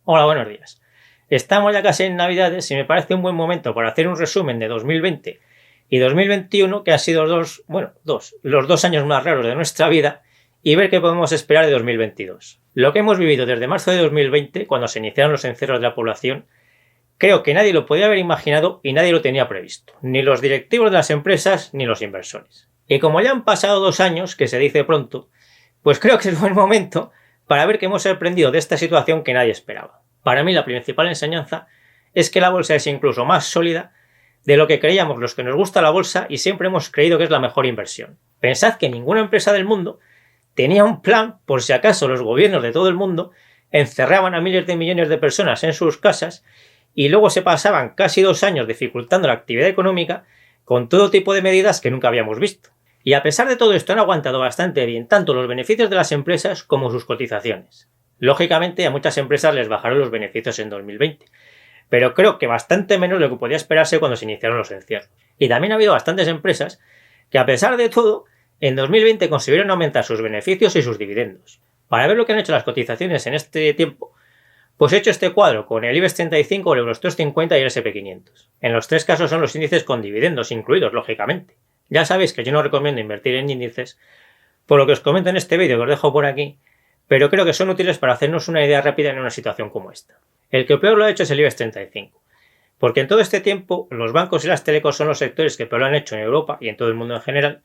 Hola, buenos días. Estamos ya casi en Navidades y me parece un buen momento para hacer un resumen de 2020 y 2021, que han sido los dos años más raros de nuestra vida, y ver qué podemos esperar de 2022. Lo que hemos vivido desde marzo de 2020, cuando se iniciaron los encierros de la población, creo que nadie lo podía haber imaginado y nadie lo tenía previsto, ni los directivos de las empresas ni los inversores. Y como ya han pasado 2 años, que se dice pronto, pues creo que es buen momento para ver que hemos aprendido de esta situación que nadie esperaba. Para mí la principal enseñanza es que la bolsa es incluso más sólida de lo que creíamos los que nos gusta la bolsa y siempre hemos creído que es la mejor inversión. Pensad que ninguna empresa del mundo tenía un plan por si acaso los gobiernos de todo el mundo encerraban a miles de millones de personas en sus casas y luego se pasaban casi 2 años dificultando la actividad económica con todo tipo de medidas que nunca habíamos visto. Y a pesar de todo esto han aguantado bastante bien tanto los beneficios de las empresas como sus cotizaciones. Lógicamente a muchas empresas les bajaron los beneficios en 2020, pero creo que bastante menos de lo que podía esperarse cuando se iniciaron los encierros. Y también ha habido bastantes empresas que a pesar de todo en 2020 consiguieron aumentar sus beneficios y sus dividendos. Para ver lo que han hecho las cotizaciones en este tiempo, pues he hecho este cuadro con el IBEX 35, el Eurostoxx 50 y el S&P 500. En los 3 casos son los índices con dividendos incluidos, lógicamente. Ya sabéis que yo no recomiendo invertir en índices, por lo que os comento en este vídeo que os dejo por aquí, pero creo que son útiles para hacernos una idea rápida en una situación como esta. El que peor lo ha hecho es el IBEX 35, porque en todo este tiempo los bancos y las telecos son los sectores que peor lo han hecho en Europa y en todo el mundo en general,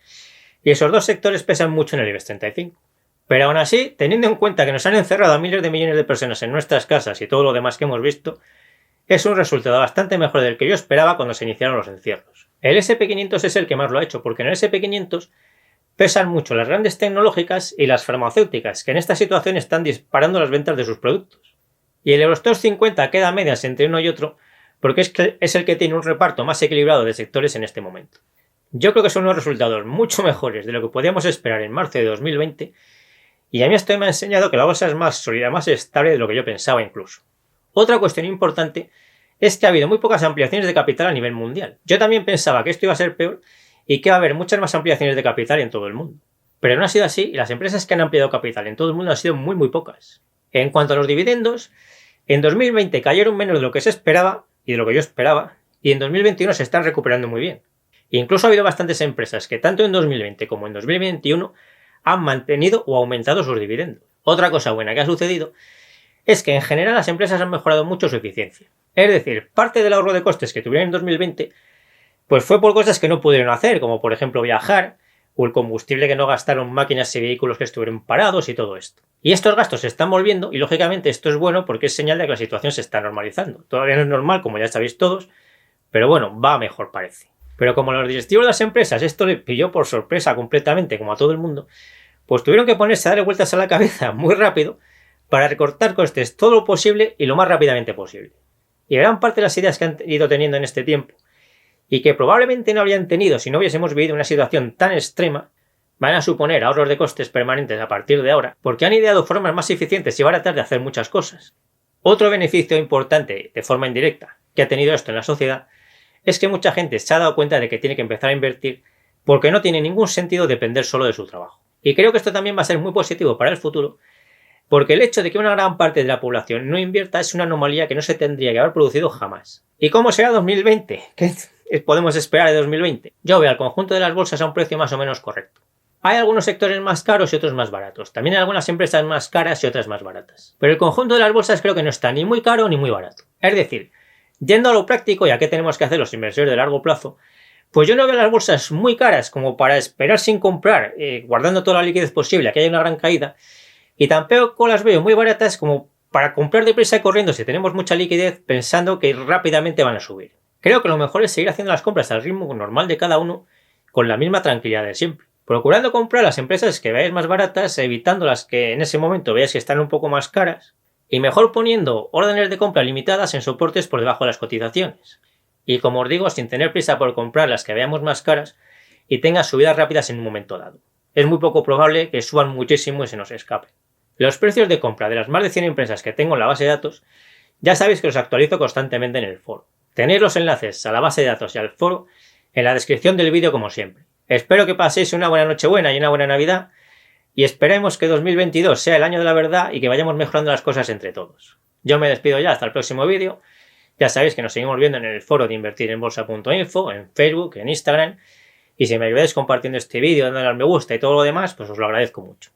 y esos 2 sectores pesan mucho en el IBEX 35. Pero aún así, teniendo en cuenta que nos han encerrado a miles de millones de personas en nuestras casas y todo lo demás que hemos visto, es un resultado bastante mejor del que yo esperaba cuando se iniciaron los encierros. El S&P 500 es el que más lo ha hecho, porque en el S&P 500 pesan mucho las grandes tecnológicas y las farmacéuticas, que en esta situación están disparando las ventas de sus productos. Y el Eurostoxx 50 queda a medias entre uno y otro, porque es el que tiene un reparto más equilibrado de sectores en este momento. Yo creo que son unos resultados mucho mejores de lo que podíamos esperar en marzo de 2020, y a mí esto me ha enseñado que la bolsa es más sólida, más estable de lo que yo pensaba incluso. Otra cuestión importante es que ha habido muy pocas ampliaciones de capital a nivel mundial. Yo también pensaba que esto iba a ser peor y que iba a haber muchas más ampliaciones de capital en todo el mundo. Pero no ha sido así y las empresas que han ampliado capital en todo el mundo han sido muy pocas. En cuanto a los dividendos, en 2020 cayeron menos de lo que se esperaba y de lo que yo esperaba, y en 2021 se están recuperando muy bien. Incluso ha habido bastantes empresas que tanto en 2020 como en 2021 han mantenido o aumentado sus dividendos. Otra cosa buena que ha sucedido es que en general las empresas han mejorado mucho su eficiencia. Es decir, parte del ahorro de costes que tuvieron en 2020 pues fue por cosas que no pudieron hacer, como por ejemplo viajar, o el combustible que no gastaron máquinas y vehículos que estuvieron parados y todo esto. Y estos gastos se están volviendo y lógicamente esto es bueno porque es señal de que la situación se está normalizando. Todavía no es normal, como ya sabéis todos, pero bueno, va mejor parece. Pero como a los directivos de las empresas esto les pilló por sorpresa completamente, como a todo el mundo, pues tuvieron que ponerse a darle vueltas a la cabeza muy rápido para recortar costes todo lo posible y lo más rápidamente posible. Y gran parte de las ideas que han ido teniendo en este tiempo y que probablemente no habrían tenido si no hubiésemos vivido una situación tan extrema, van a suponer ahorros de costes permanentes a partir de ahora, porque han ideado formas más eficientes y baratas de hacer muchas cosas. Otro beneficio importante, de forma indirecta, que ha tenido esto en la sociedad, es que mucha gente se ha dado cuenta de que tiene que empezar a invertir porque no tiene ningún sentido depender solo de su trabajo. Y creo que esto también va a ser muy positivo para el futuro, porque el hecho de que una gran parte de la población no invierta es una anomalía que no se tendría que haber producido jamás. ¿Y cómo será 2020? ¿Qué podemos esperar de 2020? Yo veo al conjunto de las bolsas a un precio más o menos correcto. Hay algunos sectores más caros y otros más baratos. También hay algunas empresas más caras y otras más baratas. Pero el conjunto de las bolsas creo que no está ni muy caro ni muy barato. Es decir, yendo a lo práctico, ya que tenemos que hacer los inversores de largo plazo, pues yo no veo las bolsas muy caras como para esperar sin comprar, guardando toda la liquidez posible a que haya una gran caída, y tampoco las veo muy baratas como para comprar deprisa y corriendo si tenemos mucha liquidez pensando que rápidamente van a subir. Creo que lo mejor es seguir haciendo las compras al ritmo normal de cada uno con la misma tranquilidad de siempre. Procurando comprar las empresas que veáis más baratas, evitando las que en ese momento veáis que están un poco más caras, y mejor poniendo órdenes de compra limitadas en soportes por debajo de las cotizaciones. Y como os digo, sin tener prisa por comprar las que veamos más caras y tengan subidas rápidas en un momento dado. Es muy poco probable que suban muchísimo y se nos escape. Los precios de compra de las más de 100 empresas que tengo en la base de datos, ya sabéis que los actualizo constantemente en el foro. Tenéis los enlaces a la base de datos y al foro en la descripción del vídeo como siempre. Espero que paséis una buena Nochebuena y una buena Navidad y esperemos que 2022 sea el año de la verdad y que vayamos mejorando las cosas entre todos. Yo me despido ya hasta el próximo vídeo. Ya sabéis que nos seguimos viendo en el foro de invertirenbolsa.info, en Facebook, en Instagram. Y si me ayudáis compartiendo este vídeo, dándole al me gusta y todo lo demás, pues os lo agradezco mucho.